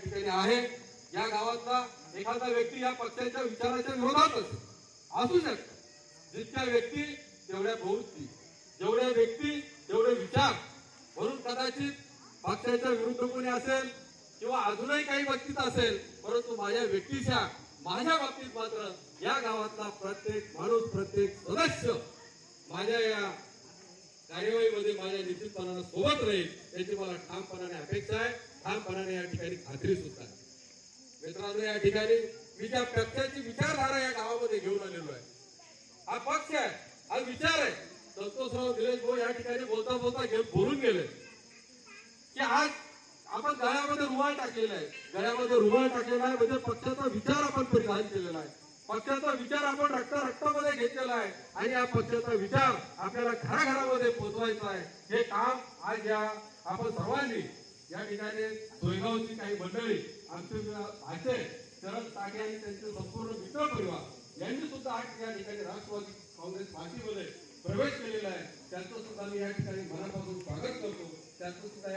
ठिकाणी आहे। या गावातला एखादा व्यक्ती या पक्षाच्या विचाराच्या विरोधात असू शकतो। जितक्या व्यक्ती तेवढ्या प्रवृत्ती, जेवढ्या व्यक्ती तेवढे विचार। म्हणून कदाचित पक्षाच्या विरुद्ध कोणी असेल किंवा अजूनही काही बाबतीत असेल, परंतु माझ्या व्यक्तीच्या माझ्या बाबतीत मात्र या गावातला प्रत्येक माणूस, प्रत्येक सदस्य माझ्या या कार्यवाहीमध्ये माझ्या निश्चितपणाने सोबत राहील याची मला ठामपणाने अपेक्षा आहे, ठामपणाने या ठिकाणी खात्री सुद्धा आहे। मित्रांनो, या ठिकाणी मी ज्या पक्षाची विचारधारा या गावामध्ये घेऊन आलेलो आहे, हा पक्ष आहे, हा विचार आहे। संतोषराव दिलेश भाऊ या ठिकाणी बोलता बोलता बोलून गेले की आज आपण गळ्यामध्ये रुमाल टाकलेला आहे, गळ्यामध्ये रुमाल टाकलेला आहे म्हणजे पक्षाचा विचार आपण परिधान केलेला आहे, पक्षाचा विचार आपण रक्तामध्ये घेतलेला आहे आणि या पक्षाचा विचार आपल्याला घराघरामध्ये पोहोचवायचा आहे। हे काम आज या आपण सर्वांनी या ठिकाणी सोयगावची काही मंडळी, आमचे भाचे शरद तागे आणि त्यांचे संपूर्ण मित्र परिवार यांनी सुद्धा आज या ठिकाणी राष्ट्रवादी काँग्रेस पार्टीमध्ये प्रवेश केलेला आहे। त्यांचं सुद्धा मी या ठिकाणी मनापासून स्वागत करतो। त्यांचं सुद्धा